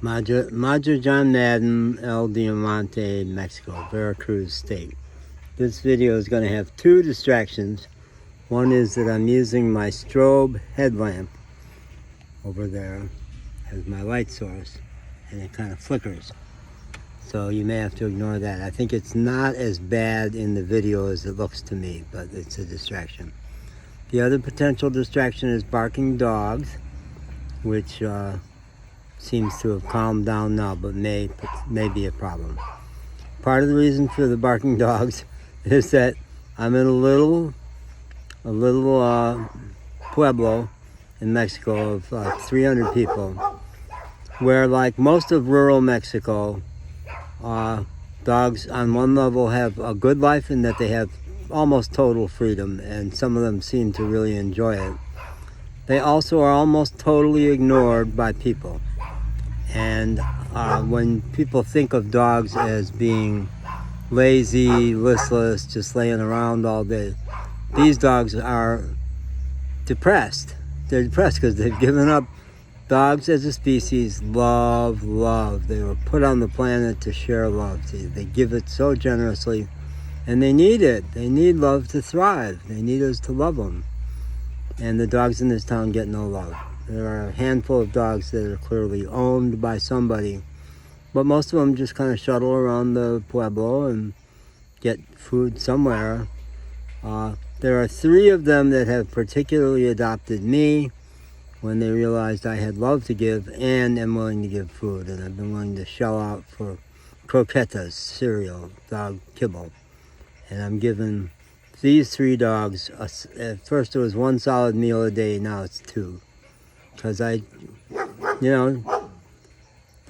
Madre John Madden, El Diamante, Mexico, Veracruz State. This video is going to have two distractions. One is that I'm using my strobe headlamp over there as my light source, and it kind of flickers. So you may have to ignore that. I think it's not as bad in the video as it looks to me, but it's a distraction. The other potential distraction is barking dogs, which seems to have calmed down now, but may be a problem. Part of the reason for the barking dogs is that I'm in a little pueblo in Mexico of 300 people, where, like most of rural Mexico, dogs on one level have a good life in that they have almost total freedom, and some of them seem to really enjoy it. They also are almost totally ignored by people. And when people think of dogs as being lazy, listless, just laying around all day, these dogs are depressed. They're depressed because they've given up. Dogs as a species love. They were put on the planet to share love. They give it so generously, and they need it. They need love to thrive. They need us to love them. And the dogs in this town get no love. There are a handful of dogs that are clearly owned by somebody, but most of them just kind of shuttle around the pueblo and get food somewhere. There are 3 of them that have particularly adopted me when they realized I had love to give and am willing to give food, and I've been willing to shell out for croquetas, cereal, dog kibble. And I'm giving these 3 dogs, at first it was 1 solid meal a day, now it's 2. Because the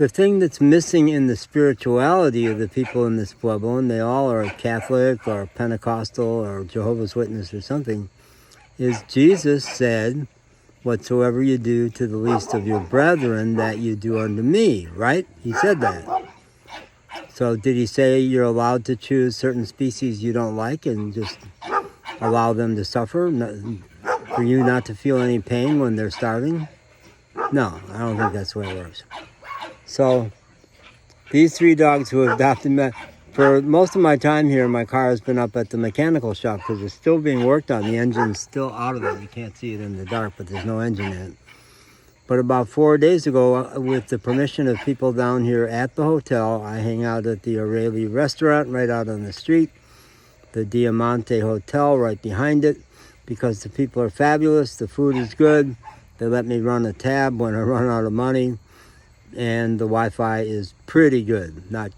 thing that's missing in the spirituality of the people in this pueblo, and they all are Catholic or Pentecostal or Jehovah's Witness or something, is Jesus said, "Whatsoever you do to the least of your brethren, that you do unto me," right? He said that. So did he say you're allowed to choose certain species you don't like and just allow them to suffer, for you not to feel any pain when they're starving? No, I don't think that's the way it works. So these 3 dogs who have adopted me, for most of my time here, my car has been up at the mechanical shop because it's still being worked on. The engine's still out of it. You can't see it in the dark, but there's no engine in it. But about 4 days ago, with the permission of people down here at the hotel, I hang out at the O'Reilly restaurant right out on the street, the Diamante Hotel right behind it, because the people are fabulous, the food is good, they let me run a tab when I run out of money, and the Wi-Fi is pretty good. Not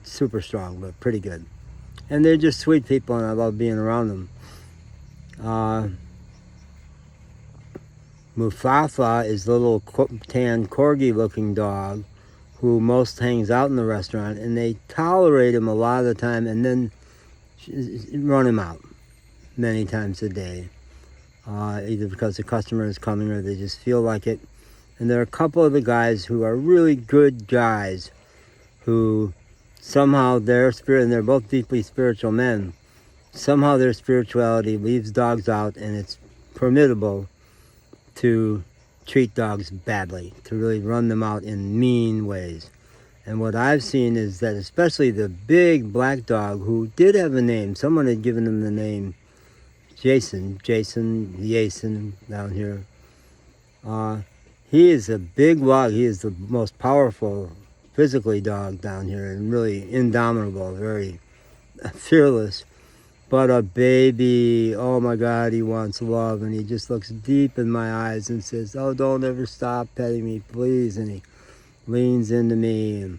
super strong, but pretty good. And they're just sweet people, and I love being around them. Mufafa is the little tan corgi-looking dog who most hangs out in the restaurant, and they tolerate him a lot of the time and then run him out many times a day, either because the customer is coming or they just feel like it. And there are a couple of the guys who are really good guys who somehow their spirit, and they're both deeply spiritual men, somehow their spirituality leaves dogs out, and it's formidable to treat dogs badly, to really run them out in mean ways. And what I've seen is that especially the big black dog, who did have a name, someone had given him the name Jason down here. He is a big dog. He is the most powerful physically dog down here, and really indomitable, very fearless. But a baby, oh my God, he wants love, and he just looks deep in my eyes and says, "Oh, don't ever stop petting me, please." And he leans into me. And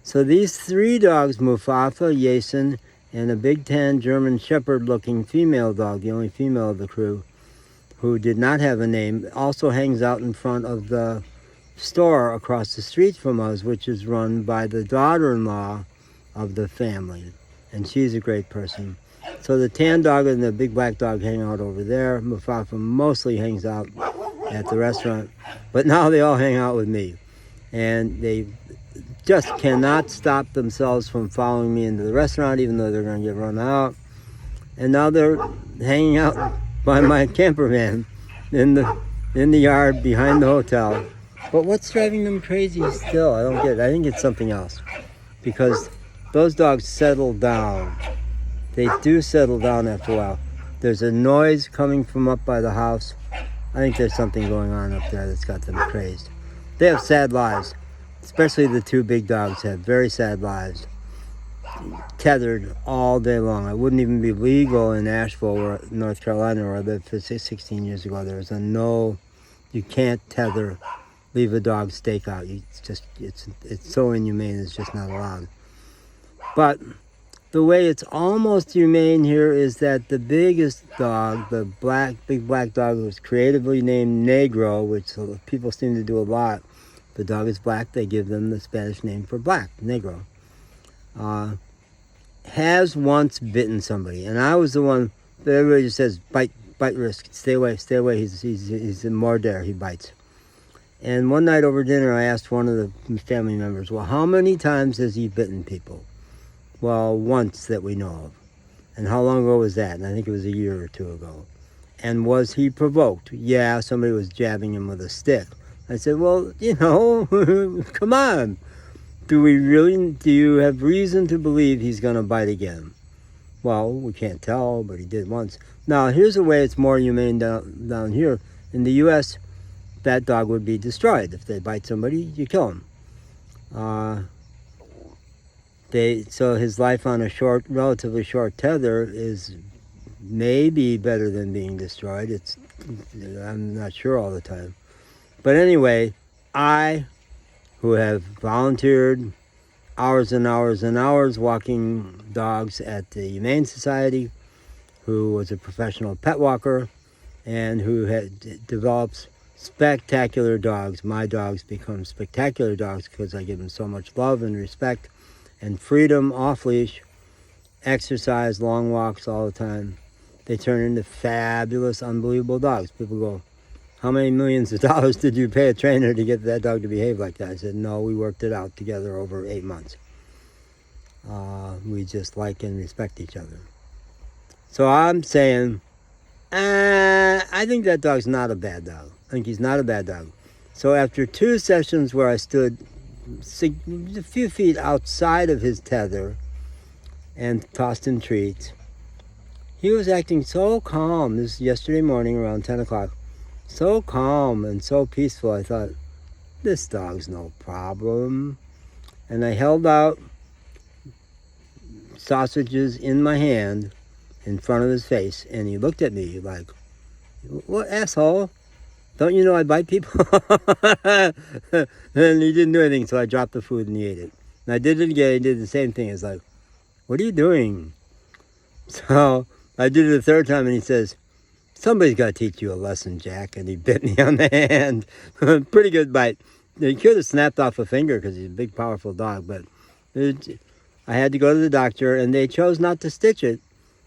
so these 3 dogs, Mufafa, Jason, and a big tan German Shepherd-looking female dog, the only female of the crew, who did not have a name, also hangs out in front of the store across the street from us, which is run by the daughter-in-law of the family, and she's a great person. So the tan dog and the big black dog hang out over there. Mufafa mostly hangs out at the restaurant, but now they all hang out with me, and they just cannot stop themselves from following me into the restaurant, even though they're going to get run out. And now they're hanging out by my camper van in the yard behind the hotel, But what's driving them crazy still? I don't get it. I think it's something else. Because those dogs settle down. They do settle down after a while. There's a noise coming from up by the house. I think there's something going on up there that's got them crazed. They have sad lives. Especially the two big dogs have very sad lives. Tethered all day long. It wouldn't even be legal in Asheville, North Carolina, where I lived for 16 years ago. There was a no, you can't tether, leave a dog stake out. It's so inhumane, it's just not allowed. But the way it's almost humane here is that the biggest dog, the big black dog, was creatively named Negro, which people seem to do a lot. If the dog is black, they give them the Spanish name for black, Negro. Has once bitten somebody, and I was the one that everybody just says, bite risk, stay away, he's a morder, he bites. And one night over dinner, I asked one of the family members, well, how many times has he bitten people? Well, once that we know of. And how long ago was that? And I think it was a year or two ago. And was he provoked? Yeah, somebody was jabbing him with a stick. I said, well, come on. Do you have reason to believe he's going to bite again? Well, we can't tell, but he did once. Now, here's a way it's more humane down here. In the U.S., that dog would be destroyed. If they bite somebody, you kill him. So his life on a relatively short tether is maybe better than being destroyed. I'm not sure all the time. But anyway, who have volunteered hours and hours and hours walking dogs at the Humane Society, who was a professional pet walker, and who develops spectacular dogs. My dogs become spectacular dogs because I give them so much love and respect and freedom off leash, exercise, long walks all the time. They turn into fabulous, unbelievable dogs. People go, how many millions of dollars did you pay a trainer to get that dog to behave like that? I said, no, we worked it out together over 8 months. We just like and respect each other. So I'm saying, I think that dog's not a bad dog. I think he's not a bad dog. So after 2 sessions where I stood a few feet outside of his tether and tossed him treats, he was acting so calm. This is yesterday morning around 10 o'clock. So calm and so peaceful. I thought, this dog's no problem. And I held out sausages in my hand in front of his face, and he looked at me like, what, asshole? Don't you know I bite people? And he didn't do anything, so I dropped the food and he ate it. And I did it again. He did the same thing. It's like, what are you doing? So I did it a third time, and he says, somebody's got to teach you a lesson, Jack. And he bit me on the hand. Pretty good bite. He could have snapped off a finger because he's a big, powerful dog. But I had to go to the doctor, and they chose not to stitch it,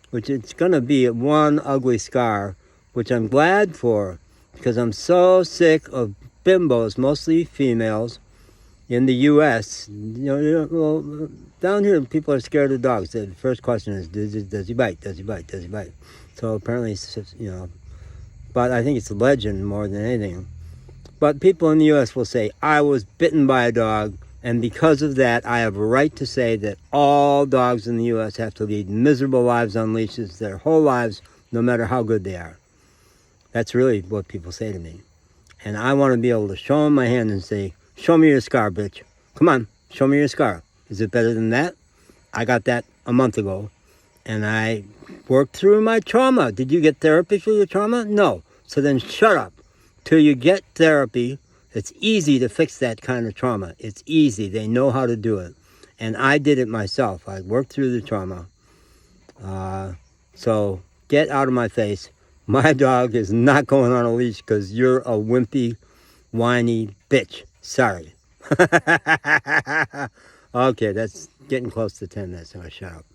which it's going to be one ugly scar, which I'm glad for, because I'm so sick of bimbos, mostly females, in the U.S. Well, down here, people are scared of dogs. The first question is, does he bite? Does he bite? Does he bite? So apparently, but I think it's a legend more than anything. But people in the U.S. will say, I was bitten by a dog, and because of that, I have a right to say that all dogs in the U.S. have to lead miserable lives on leashes their whole lives, no matter how good they are. That's really what people say to me. And I want to be able to show them my hand and say, show me your scar, bitch. Come on, show me your scar. Is it better than that? I got that a month ago, and I worked through my trauma. Did you get therapy for your trauma? No. So then shut up. Till you get therapy, it's easy to fix that kind of trauma. It's easy. They know how to do it. And I did it myself. I worked through the trauma. So get out of my face. My dog is not going on a leash because you're a wimpy, whiny bitch. Sorry. Okay, that's getting close to 10 minutes, so I shut up.